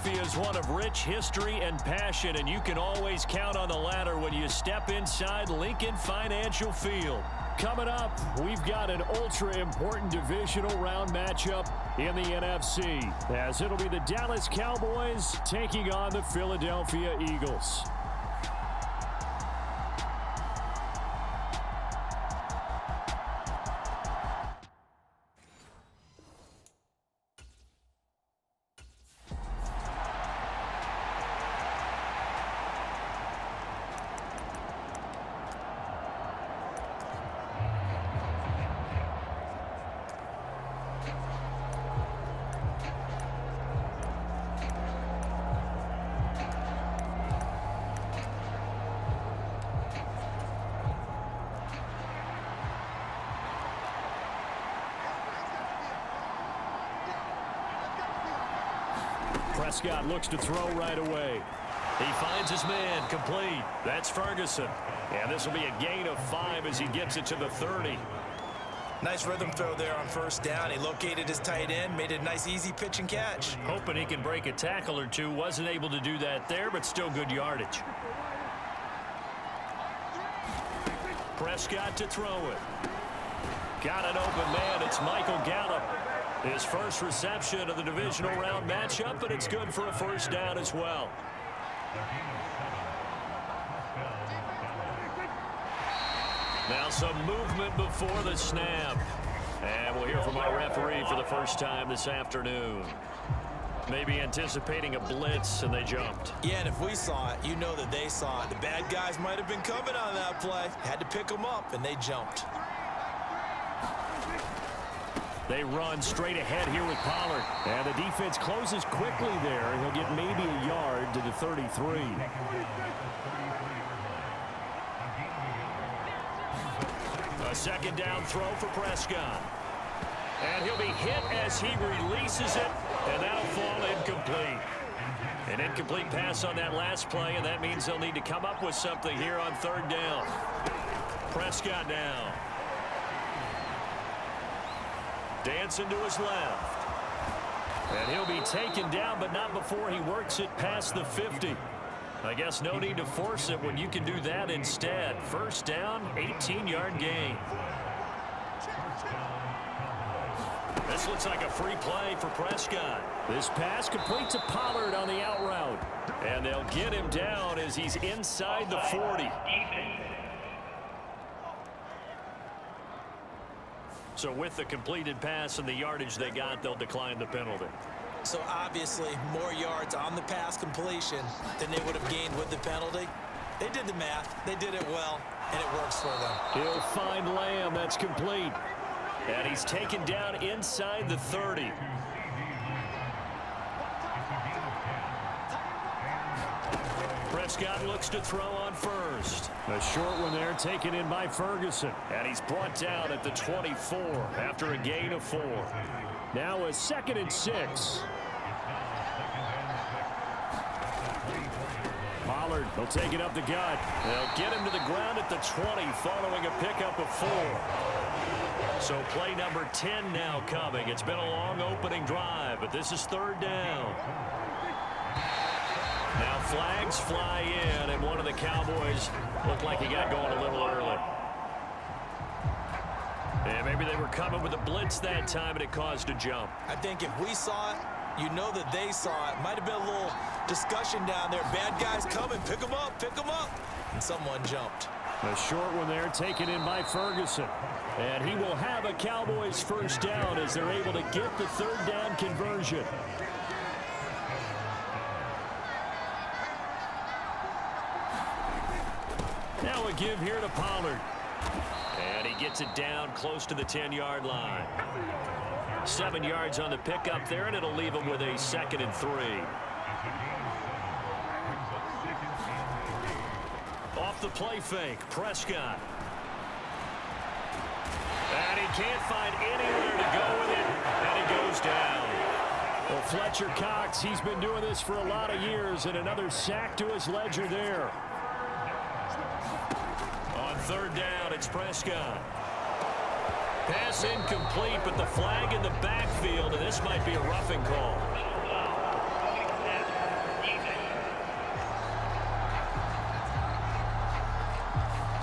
Philadelphia is one of rich history and passion, and you can always count on the latter when you step inside Lincoln Financial Field. Coming up, we've got an ultra-important divisional round matchup in the NFC, as it'll be the Dallas Cowboys taking on the Philadelphia Eagles. Prescott looks to throw right away. He finds his man, complete. That's Ferguson. And this will be a gain of 5 as he gets it to the 30. Nice rhythm throw there on first down. He located his tight end, made a nice easy pitch and catch. Hoping he can break a tackle or two. Wasn't able to do that there, but still good yardage. Prescott to throw it. Got an open man. It's Michael Gallup. His first reception of the divisional round matchup, but it's good for a first down as well. Now some movement before the snap. And we'll hear from our referee for the first time this afternoon. Maybe anticipating a blitz, and they jumped. Yeah, and if we saw it, you know that they saw it. The bad guys might have been coming on that play. Had to pick them up, and they jumped. They run straight ahead here with Pollard. And the defense closes quickly there. He'll get maybe a yard to the 33. A second down throw for Prescott. And he'll be hit as he releases it. And that'll fall incomplete. An incomplete pass on that last play, and that means they'll need to come up with something here on third down. Prescott now. Dancing to his left. And he'll be taken down, but not before he works it past the 50. I guess no need to force it when you can do that instead. First down, 18-yard gain. This looks like a free play for Prescott. This pass complete to Pollard on the out route. And they'll get him down as he's inside the 40. So with the completed pass and the yardage they got, they'll decline the penalty. So obviously more yards on the pass completion than they would have gained with the penalty. They did the math. They did it well, and it works for them. He'll find Lamb. That's complete. And he's taken down inside the 30. Prescott looks to throw on first. A short one there taken in by Ferguson. And he's brought down at the 24 after a gain of 4. Now a 2nd and 6. Pollard will take it up the gut. They'll get him to the ground at the 20 following a pickup of 4. So play number 10 now coming. It's been a long opening drive, but this is third down. Now flags fly in, and one of the Cowboys looked like he got going a little early. And maybe they were coming with a blitz that time, and it caused a jump. I think if we saw it, you know that they saw it. Might have been a little discussion down there. Bad guys coming. Pick them up. Pick them up. And someone jumped. A short one there taken in by Ferguson. And he will have a Cowboys first down as they're able to get the third down conversion. Now a give here to Pollard. And he gets it down close to the 10-yard line. 7 yards on the pickup there, and it'll leave him with a 2nd and 3. Off the play fake, Prescott. And he can't find anywhere to go with it, and it goes down. Well, Fletcher Cox, he's been doing this for a lot of years, and another sack to his ledger there. On third down, it's Prescott. Pass incomplete, but the flag in the backfield, and this might be a roughing call.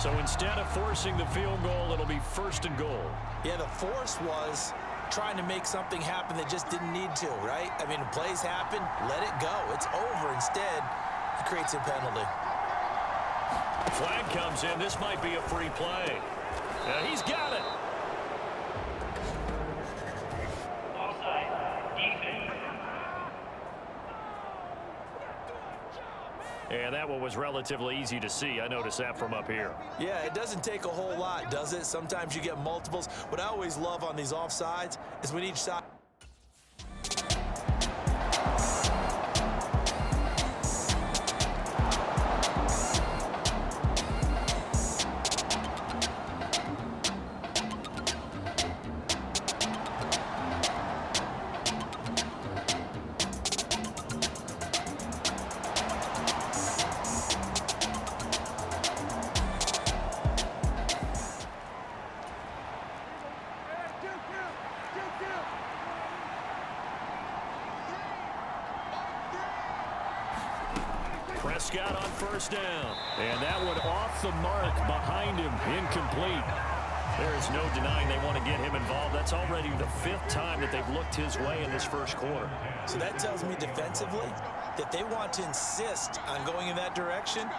So instead of forcing the field goal, it'll be 1st and goal. Yeah, the force was trying to make something happen that just didn't need to, right? I mean, plays happen, let it go. It's over. Instead, it creates a penalty. Flag comes in. This might be a free play. He's got it. And that one was relatively easy to see. I noticed that from up here. Yeah, it doesn't take a whole lot, does it? Sometimes you get multiples. What I always love on these offsides is when each side... Prescott on 1st down. And that one off the mark behind him. Incomplete. There is no denying they want to get him involved. That's already the 5th time that they've looked his way in this 1st quarter. So that tells me defensively that they want to insist on going in that direction.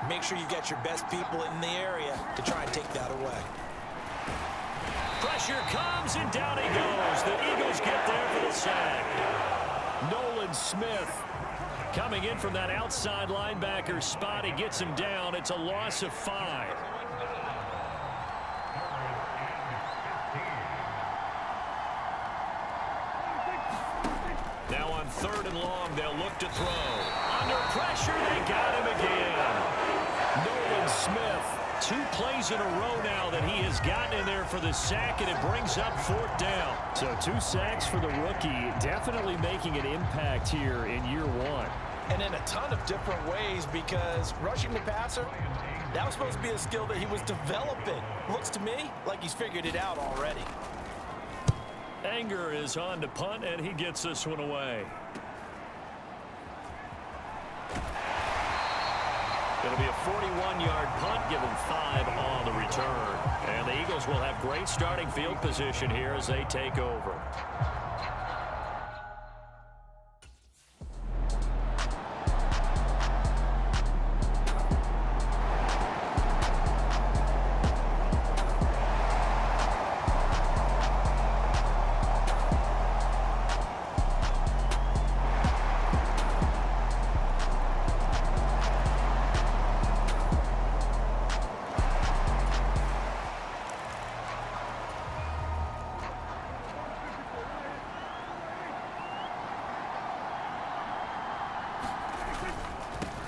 Make sure you've got your best people in the area to try and take that away. Pressure comes, and down he goes. The Eagles get there for the sack. Nolan Smith coming in from that outside linebacker spot. He gets him down. It's a loss of 5. Now on 3rd and long, they'll look to throw. Under pressure, they got him again. Nolan Smith, 2 plays in a row now that he has gotten in there for the sack, and it brings up 4th down. So 2 sacks for the rookie, definitely making an impact here in year 1. And in a ton of different ways, because rushing the passer, that was supposed to be a skill that he was developing. Looks to me like he's figured it out already. Anger is on to punt, and he gets this one away. It'll be a 41-yard punt, give him 5 on the return. And the Eagles will have great starting field position here as they take over.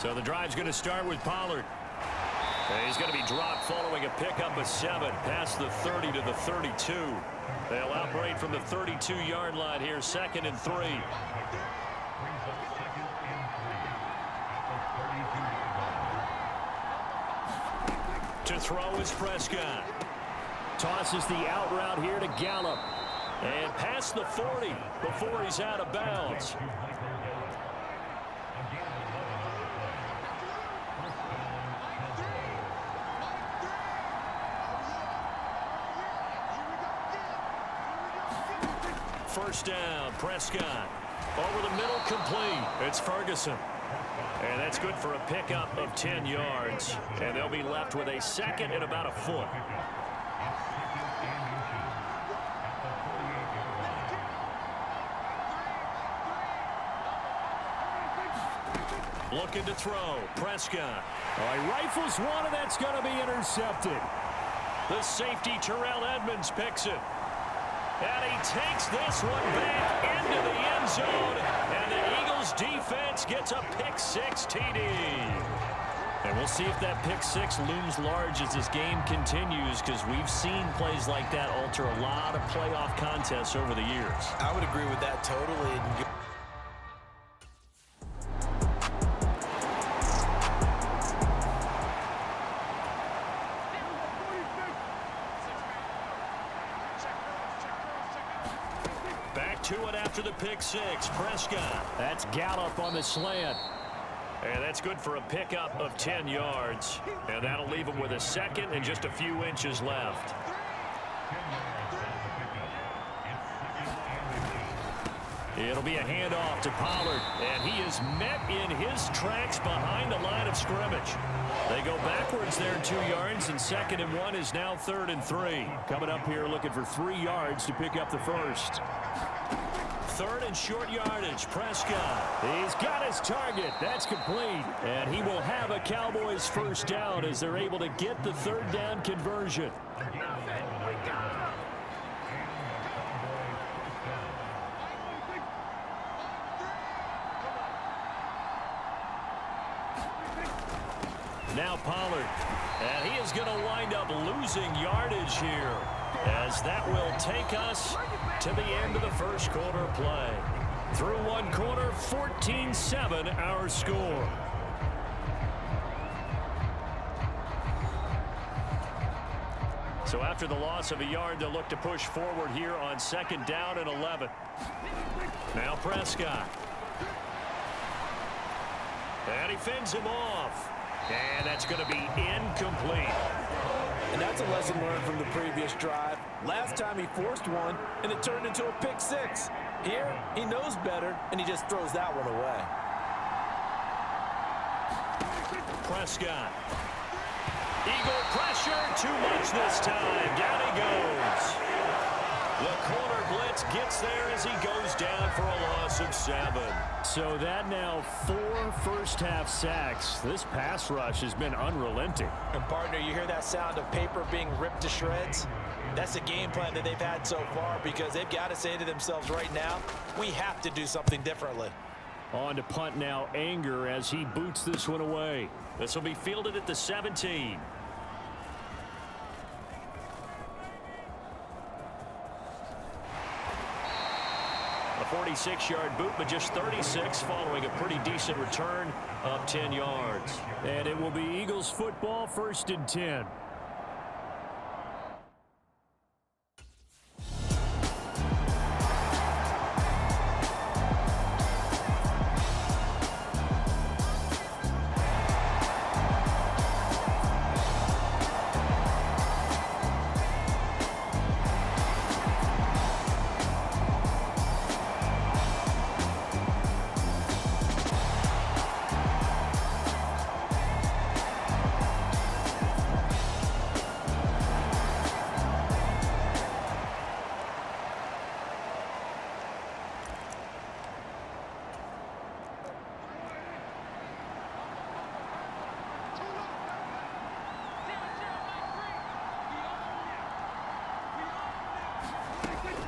So the drive's going to start with Pollard. And he's going to be dropped following a pickup of 7 past the 30 to the 32. They'll operate from the 32-yard line here, 2nd and 3. To throw is Prescott. Tosses the out route here to Gallup. And past the 40 before he's out of bounds. First down, Prescott. Over the middle, complete. It's Ferguson. And that's good for a pickup of 10 yards. And they'll be left with a 2nd and about a foot. Looking to throw, Prescott. He rifles one, and that's going to be intercepted. The safety, Terrell Edmonds, picks it. And he takes this one back into the end zone. And the Eagles defense gets a pick-6 TD. And we'll see if that pick-6 looms large as this game continues, because we've seen plays like that alter a lot of playoff contests over the years. I would agree with that totally. Back to it after the pick-6. Prescott. That's Gallup on the slant. And that's good for a pickup of 10 yards. And that'll leave him with a second and just a few inches left. It'll be a handoff to Pollard, and he is met in his tracks behind the line of scrimmage. They go backwards there 2 yards, and 2nd and 1 is now 3rd and 3. Coming up here looking for 3 yards to pick up the first. 3rd and short yardage, Prescott. He's got his target. That's complete. And he will have a Cowboys first down as they're able to get the 3rd down conversion. Now Pollard, and he is going to wind up losing yardage here, as that will take us to the end of the first quarter play. Through one quarter, 14-7 our score. So after the loss of a yard, they'll look to push forward here on 2nd down and 11. Now Prescott. And he fends him off. And that's going to be incomplete. And that's a lesson learned from the previous drive. Last time he forced one, and it turned into a pick 6. Here, he knows better, and he just throws that one away. Prescott. Eagle pressure, too much this time. Down he goes. The corner blitz gets there as he goes down for a loss of 7. So that now 4 first-half sacks. This pass rush has been unrelenting. And, partner, you hear that sound of paper being ripped to shreds? That's the game plan that they've had so far, because they've got to say to themselves right now, we have to do something differently. On to punt now, Anger, as he boots this one away. This will be fielded at the 17. A 46-yard boot, but just 36 following a pretty decent return of 10 yards. And it will be Eagles football, 1st and 10.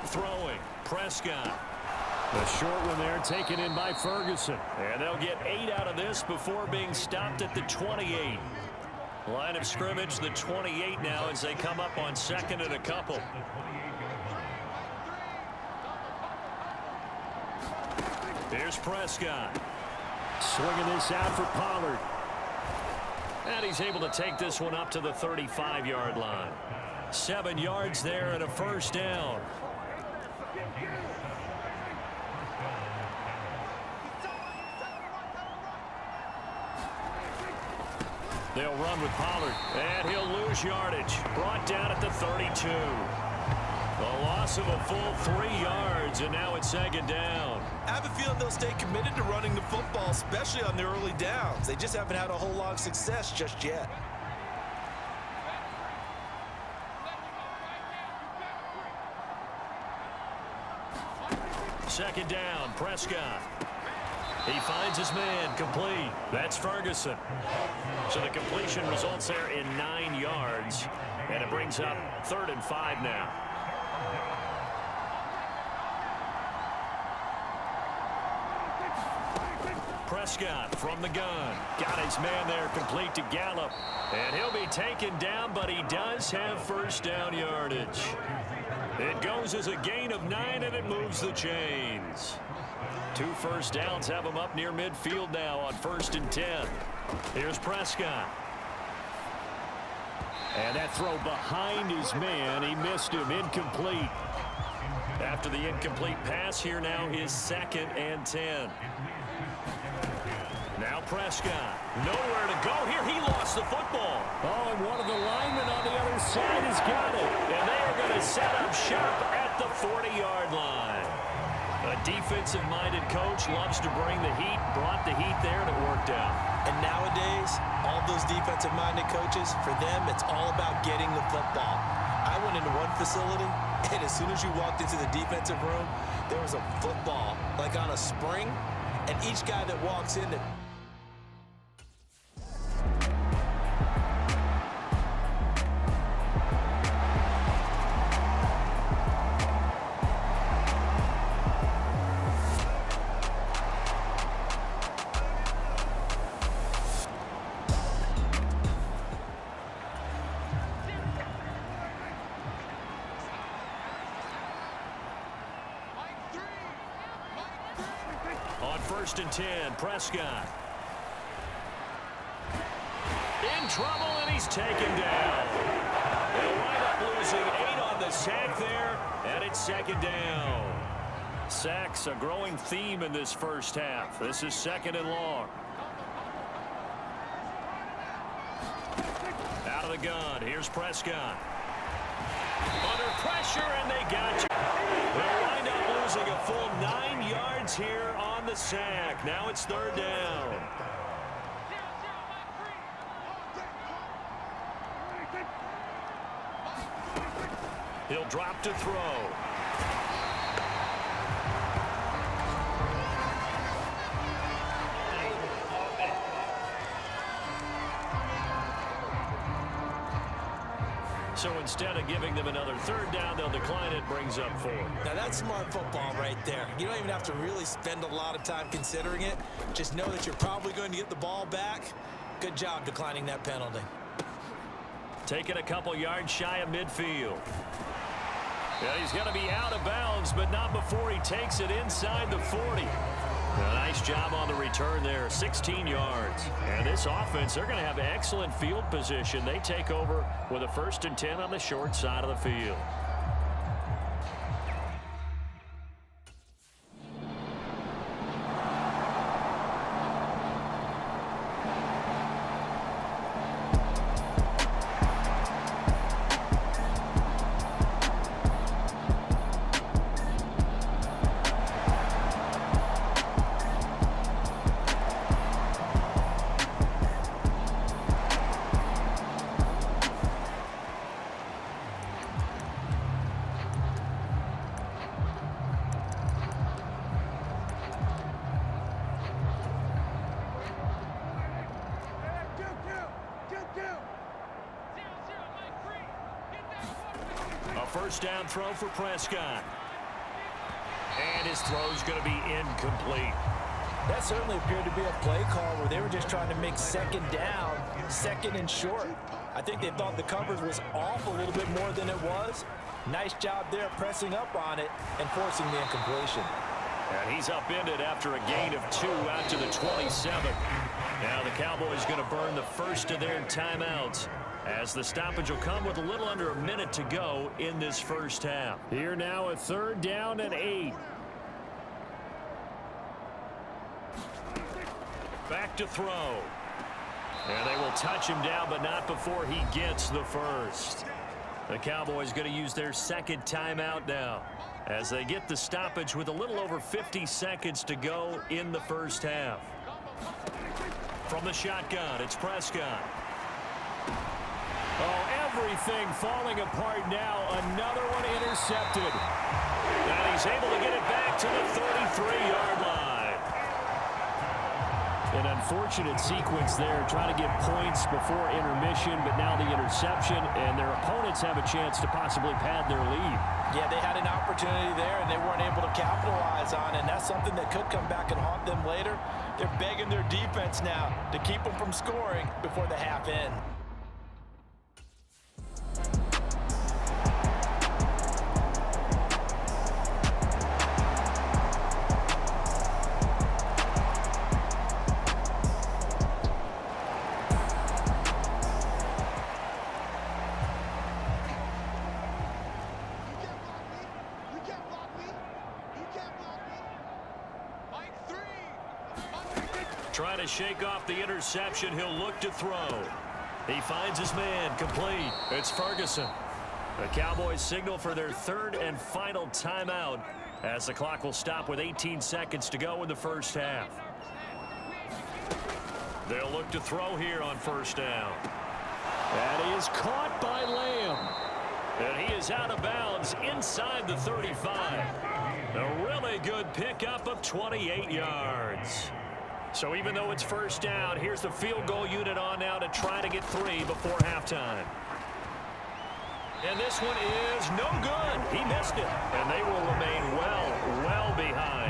Throwing, Prescott. The short one there taken in by Ferguson. And they'll get 8 out of this before being stopped at the 28. Line of scrimmage, the 28 now as they come up on 2nd and a couple. Here's Prescott. Swinging this out for Pollard. And he's able to take this one up to the 35-yard line. 7 yards there and a first down. They'll run with Pollard, and he'll lose yardage. Brought down at the 32. A loss of a full 3 yards, and now it's 2nd down. I have a feeling they'll stay committed to running the football, especially on the early downs. They just haven't had a whole lot of success just yet. Second down, Prescott. He finds his man, complete. That's Ferguson. So the completion results there in 9 yards, and it brings up 3rd and 5 now. Prescott from the gun. Got his man there, complete to Gallup. And he'll be taken down, but he does have first down yardage. It goes as a gain of 9, and it moves the chains. 2 first downs have him up near midfield now on 1st and 10. Here's Prescott. And that throw behind his man. He missed him. Incomplete. After the incomplete pass, here now is 2nd and 10. Now Prescott. Nowhere to go here. He lost the football. Oh, and one of the linemen on the other side has got it. And they are going to set up shop at the 40-yard line. A defensive-minded coach loves to bring the heat, brought the heat there, and it worked out. And nowadays, all those defensive-minded coaches, for them, it's all about getting the football. I went into one facility, and as soon as you walked into the defensive room, there was a football, like on a spring, and each guy that walks in, on 1st and 10, Prescott. In trouble, and he's taken down. They'll wind up losing 8 on the sack there, and it's 2nd down. Sacks, a growing theme in this first half. This is 2nd and long. Out of the gun, here's Prescott. Under pressure, and they got you. They'll wind up losing a full 9 yards here on the sack. Now it's 3rd down. He'll drop to throw. So instead of giving them another 3rd down, they'll decline it, brings up 4. Now that's smart football right there. You don't even have to really spend a lot of time considering it. Just know that you're probably going to get the ball back. Good job declining that penalty. Taking a couple yards shy of midfield. Yeah, he's going to be out of bounds, but not before he takes it inside the 40. A nice job on the return there, 16 yards. And this offense, they're going to have excellent field position. They take over with a 1st and 10 on the short side of the field. First down throw for Prescott. And his throw's going to be incomplete. That certainly appeared to be a play call where they were just trying to make 2nd down, 2nd and short. I think they thought the coverage was off a little bit more than it was. Nice job there pressing up on it and forcing the incompletion. And he's upended after a gain of 2 out to the 27. Now the Cowboys going to burn the first of their timeouts, as the stoppage will come with a little under a minute to go in this first half. Here now a 3rd down and 8. Back to throw. And they will touch him down, but not before he gets the first. The Cowboys going to use their 2nd timeout now, as they get the stoppage with a little over 50 seconds to go in the first half. From the shotgun, it's Prescott. Oh, everything falling apart now. Another one intercepted. And he's able to get it back to the 33-yard line. An unfortunate sequence there, trying to get points before intermission, but now the interception, and their opponents have a chance to possibly pad their lead. Yeah, they had an opportunity there, and they weren't able to capitalize on it, and that's something that could come back and haunt them later. They're begging their defense now to keep them from scoring before the half ends. Trying to shake off the interception. He'll look to throw. He finds his man, complete. It's Ferguson. The Cowboys signal for their third and final timeout as the clock will stop with 18 seconds to go in the first half. They'll look to throw here on first down. And he is caught by Lamb. And he is out of bounds inside the 35. A really good pickup of 28 yards. So even though it's first down, here's the field goal unit on now to try to get 3 before halftime. And this one is no good. He missed it. And they will remain well behind.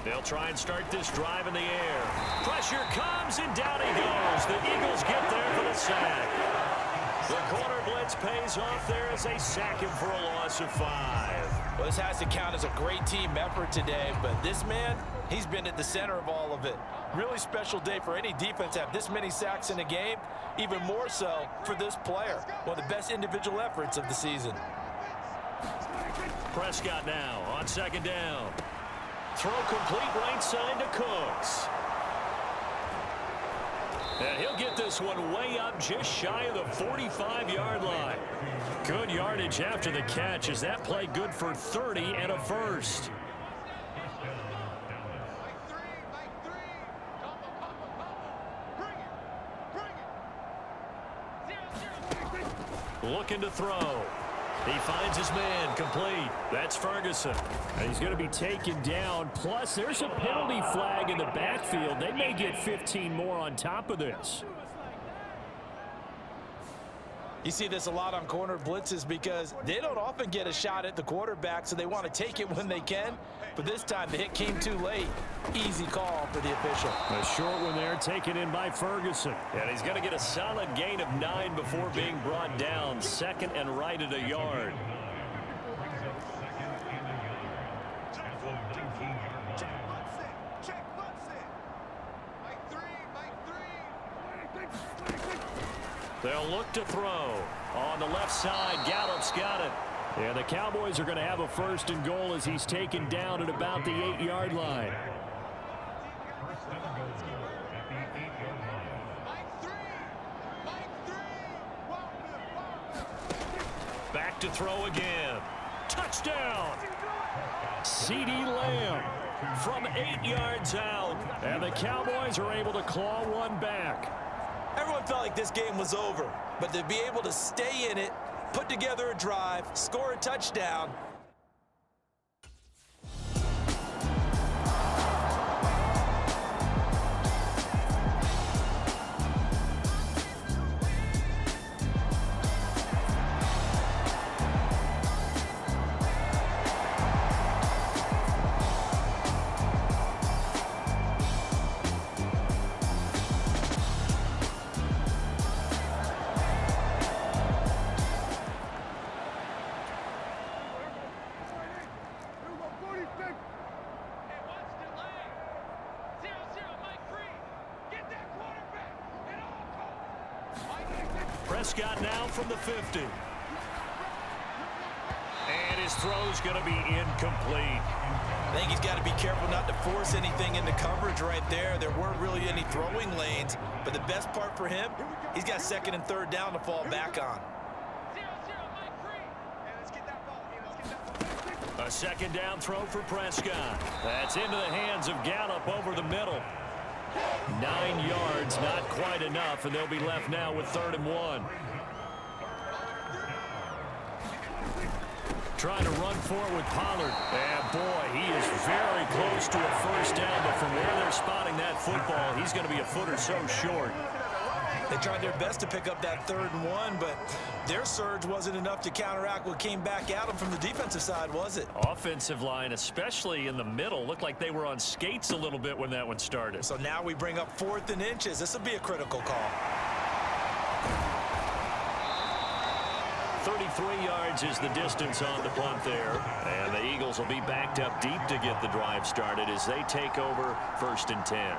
They'll try and start this drive in the air. Pressure comes, and down he goes. The Eagles get there for the sack. The corner blitz pays off there as they sack him for a loss of 5. Well, this has to count as a great team effort today, but this man, he's been at the center of all of it. Really special day for any defense to have this many sacks in a game, even more so for this player. One of the best individual efforts of the season. Prescott now on second down. Throw complete right side to Cooks. And he'll get this one way up just shy of the 45-yard line. Good yardage after the catch as that play good for 30 and a first. Looking to throw. He finds his man, complete. That's Ferguson. And he's going to be taken down. Plus, there's a penalty flag in the backfield. They may get 15 more on top of this. You see this a lot on corner blitzes because they don't often get a shot at the quarterback, so they want to take it when they can. But this time, the hit came too late. Easy call for the official. A short one there, taken in by Ferguson. And he's going to get a solid gain of 9 before being brought down. Second and right at a yard. They'll look to throw. On the left side, Gallup's got it. And the Cowboys are going to have a first and goal as he's taken down at about the 8-yard line. Back to throw again. Touchdown! CeeDee Lamb from 8 yards out. And the Cowboys are able to claw one back. Everyone felt like this game was over, but to be able to stay in it, put together a drive, score a touchdown. Prescott now from the 50. And his His throw's going to be incomplete. I think he's got to be careful not to force anything into coverage right there. There weren't really any throwing lanes, but the best part for him, he's got second and third down to fall back on. A second down throw for Prescott. That's into the hands of Gallup over the middle. 9 yards, not quite enough, and they'll be left now with 3rd and 1. Trying to run forward with Pollard. And boy, he is very close to a first down, but from where they're spotting that football, he's going to be a foot or so short. They tried their best to pick up that 3rd and 1, but their surge wasn't enough to counteract what came back at them from the defensive side, was it? Offensive line, especially in the middle, looked like they were on skates a little bit when that one started. So now we bring up 4th and inches. This will be a critical call. 33 yards is the distance on the punt there. And the Eagles will be backed up deep to get the drive started as they take over 1st and 10.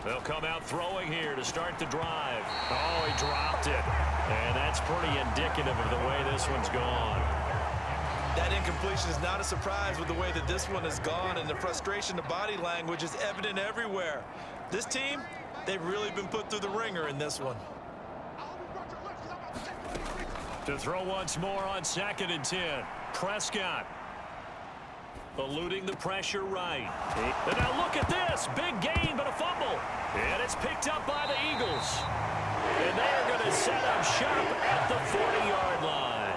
They'll come out throwing here to start the drive. Oh, he dropped it. And that's pretty indicative of the way this one's gone. That incompletion is not a surprise with the way that this one has gone, and the frustration, the body language is evident everywhere. This team, they've really been put through the ringer in this one. To throw once more on 2nd and 10. Prescott. Eluding the pressure right. And now look at this. Big gain, but a fumble. And it's picked up by the Eagles. And they're going to set up shop at the 40-yard line.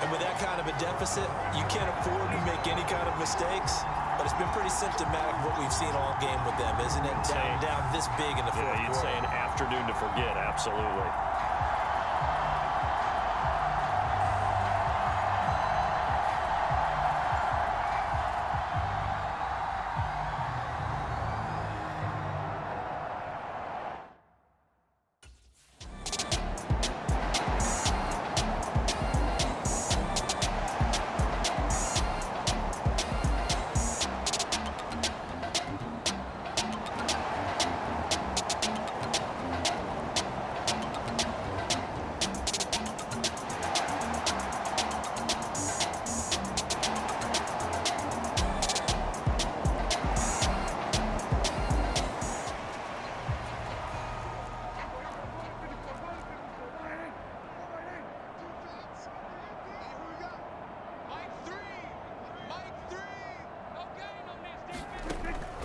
And with that kind of a deficit, you can't afford to make any kind of mistakes. But it's been pretty symptomatic of what we've seen all game with them, isn't it? Down this big in the fourth quarter. You'd say an afternoon to forget, absolutely.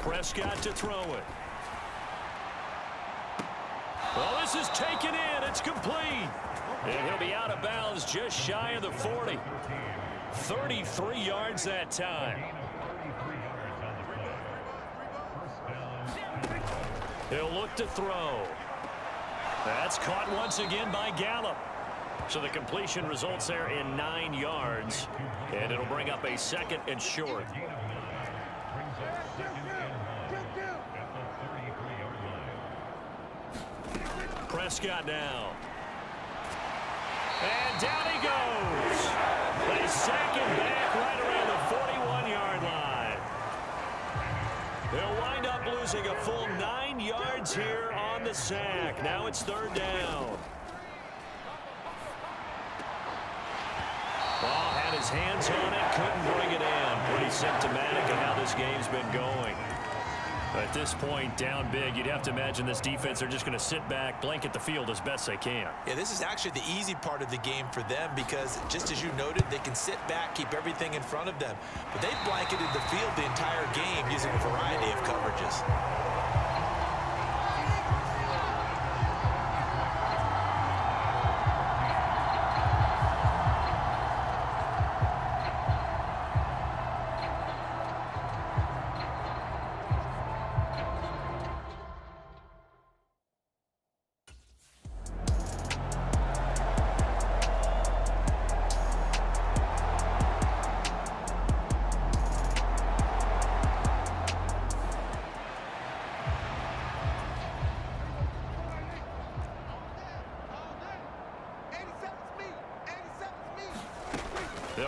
Prescott to throw it. Well, this is taken in. It's complete. And he'll be out of bounds just shy of the 40. 33 yards that time. He'll look to throw. That's caught once again by Gallup. So the completion results there in 9 yards. And it'll bring up a 2nd and short. Prescott now. And down he goes. They sack him back right around the 41-yard line. They'll wind up losing a full 9 yards here on the sack. Now it's 3rd down. Ball had his hands on it, couldn't bring it in. Pretty symptomatic of how this game's been going. At this point, down big, you'd have to imagine this defense are just going to sit back, blanket the field as best they can. Yeah, this is actually the easy part of the game for them because, just as you noted, they can sit back, keep everything in front of them. But they've blanketed the field the entire game using a variety of coverages.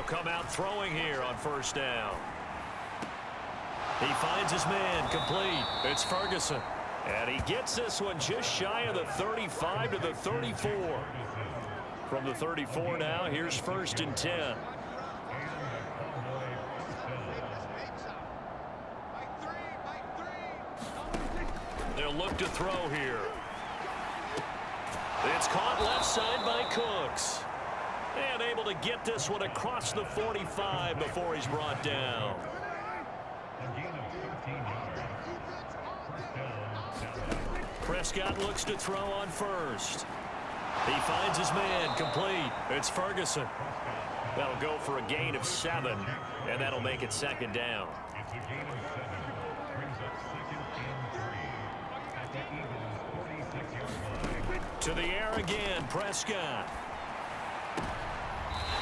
They'll come out throwing here on first down. He finds his man, complete. It's Ferguson. And he gets this one just shy of the 35 to the 34. From the 34 now, here's 1st and 10. They'll look to throw here. It's caught left side by Cooks. And able to get this one across the 45 before he's brought down. Prescott looks to throw on first. He finds his man, complete. It's Ferguson. That'll go for a gain of 7, and that'll make it 2nd down. To the air again, Prescott.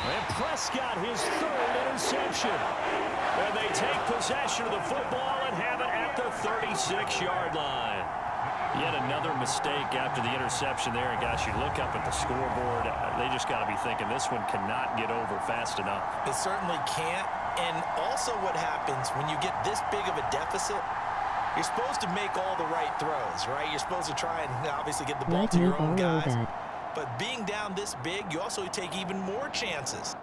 And Prescott, his 3rd interception. And they take possession of the football and have it at the 36-yard line. Yet another mistake after the interception there. And, gosh, you look up at the scoreboard. They just got to be thinking this one cannot get over fast enough. It certainly can't. And also what happens when you get this big of a deficit, you're supposed to make all the right throws, right? You're supposed to try and obviously get the ball to your own guys. But being down this big, you also take even more chances.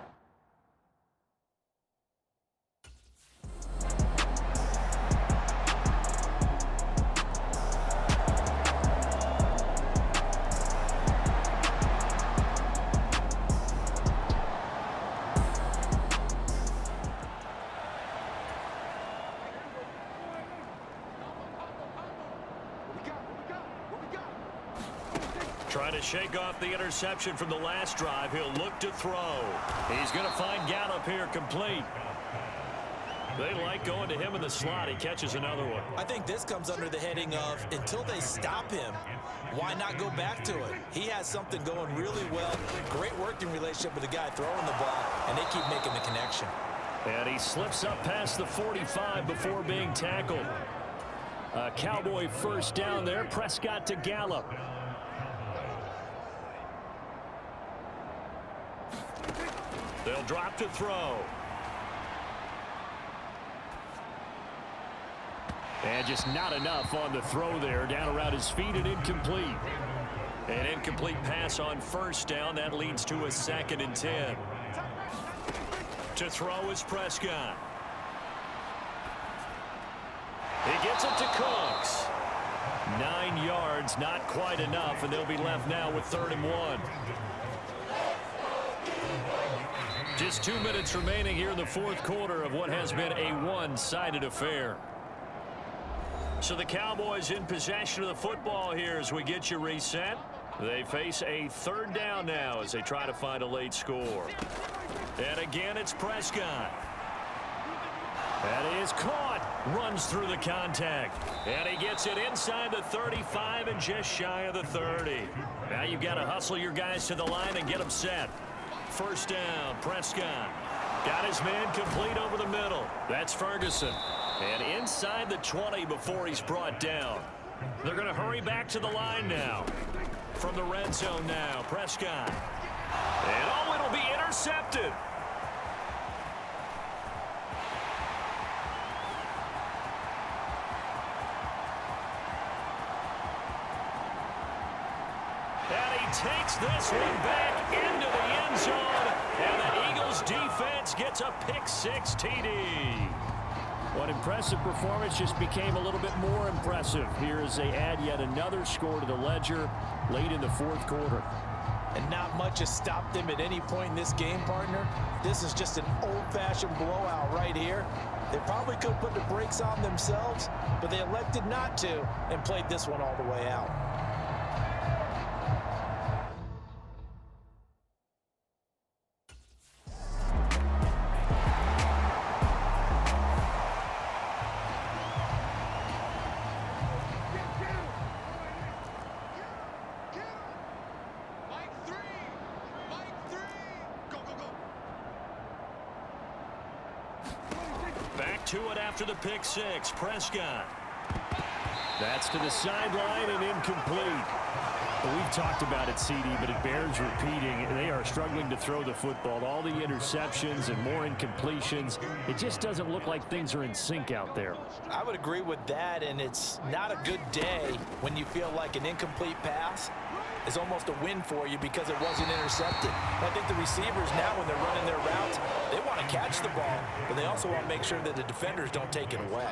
Trying to shake off the interception from the last drive. He'll look to throw. He's going to find Gallup here, complete. They like going to him in the slot. He catches another one. I think this comes under the heading of, until they stop him, why not go back to it? He has something going really well. Great working relationship with the guy throwing the ball, and they keep making the connection. And he slips up past the 45 before being tackled. Cowboy 1st down there. Prescott to Gallup. They'll drop to throw. And just not enough on the throw there. Down around his feet and incomplete. An incomplete pass on 1st down. That leads to a 2nd and 10. To throw is Prescott. He gets it to Cooks. 9 yards, not quite enough, and they'll be left now with 3rd and 1. Just 2 minutes remaining here in the 4th quarter of what has been a one-sided affair. So the Cowboys in possession of the football here as we get you reset. They face a 3rd down now as they try to find a late score. And again, it's Prescott. That is caught. Runs through the contact. And he gets it inside the 35 and just shy of the 30. Now you've got to hustle your guys to the line and get them set. 1st down, Prescott. Got his man complete over the middle. That's Ferguson. And inside the 20 before he's brought down. They're going to hurry back to the line now. From the red zone now, Prescott. And oh, it'll be intercepted. And he takes this one back into the end zone. And the Eagles defense gets a pick-6 TD. What impressive performance just became a little bit more impressive here as they add yet another score to the ledger late in the 4th quarter. And not much has stopped them at any point in this game, partner. This is just an old-fashioned blowout right here. They probably could put the brakes on themselves, but they elected not to and played this one all the way out. Back to it after the pick-6. Prescott. That's to the sideline and incomplete. Well, we've talked about it, CD, but it bears repeating. They are struggling to throw the football. All the interceptions and more incompletions. It just doesn't look like things are in sync out there. I would agree with that, and it's not a good day when you feel like an incomplete pass is almost a win for you because it wasn't intercepted. I think the receivers now, when they're running their routes, they want to catch the ball, but they also want to make sure that the defenders don't take it away.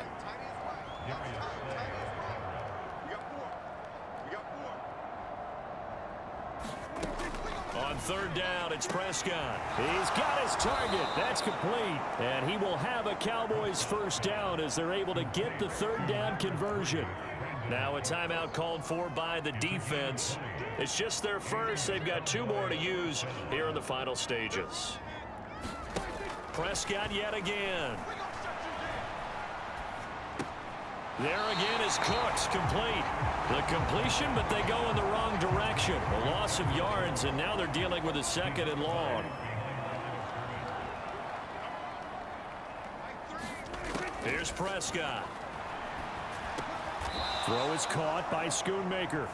On third down, it's Prescott. He's got his target. That's complete. And he will have a Cowboys first down as they're able to get the third down conversion. Now a timeout called for by the defense. It's just their first. They've got 2 more to use here in the final stages. Prescott yet again. There again is Cooks, complete. The completion, but they go in the wrong direction. A loss of yards, and now they're dealing with a 2nd and long. Here's Prescott. Throw is caught by Schoonmaker.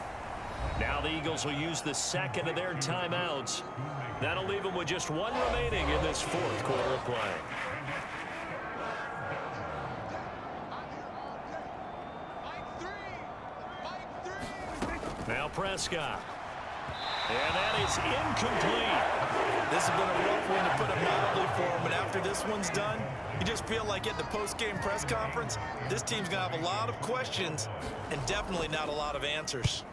Now the Eagles will use the 2nd of their timeouts. That'll leave them with just 1 remaining in this 4th quarter of play. Now Prescott. And that is incomplete. This has been a rough one to put it mildly for him, and after this one's done, you just feel like at the post-game press conference, this team's going to have a lot of questions and definitely not a lot of answers.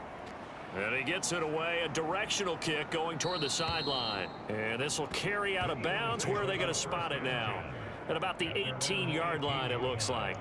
And he gets it away, a directional kick going toward the sideline. And this will carry out of bounds. Where are they going to spot it now? At about the 18-yard line, it looks like.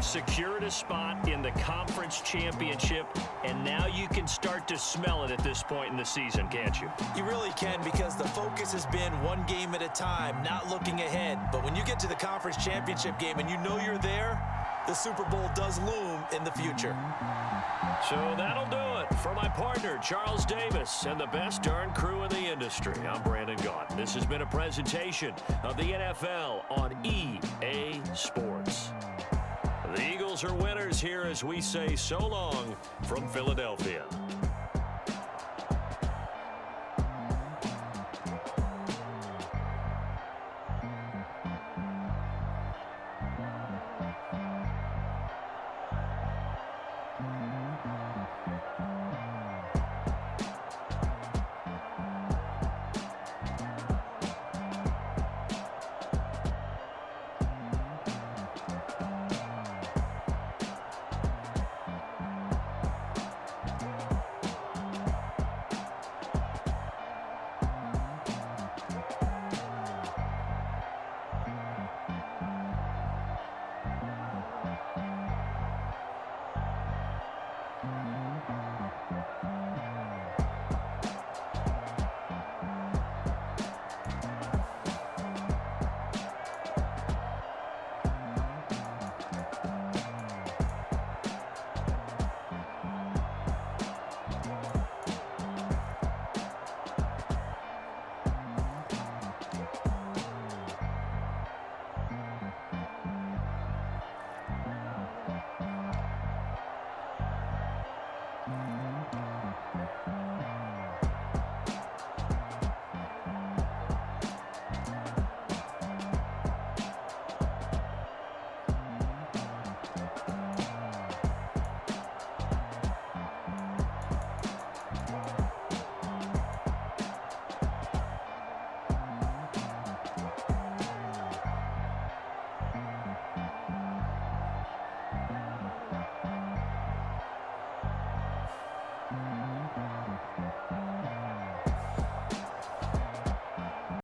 Secured a spot in the conference championship, and now you can start to smell it at this point in the season, can't you? You really can, because the focus has been one game at a time, not looking ahead. But when you get to the conference championship game and you know you're there, the Super Bowl does loom in the future. So that'll do it for my partner, Charles Davis, and the best darn crew in the industry. I'm Brandon Gaudin. This has been a presentation of the NFL on EA Sports. The Eagles are winners here as we say so long from Philadelphia.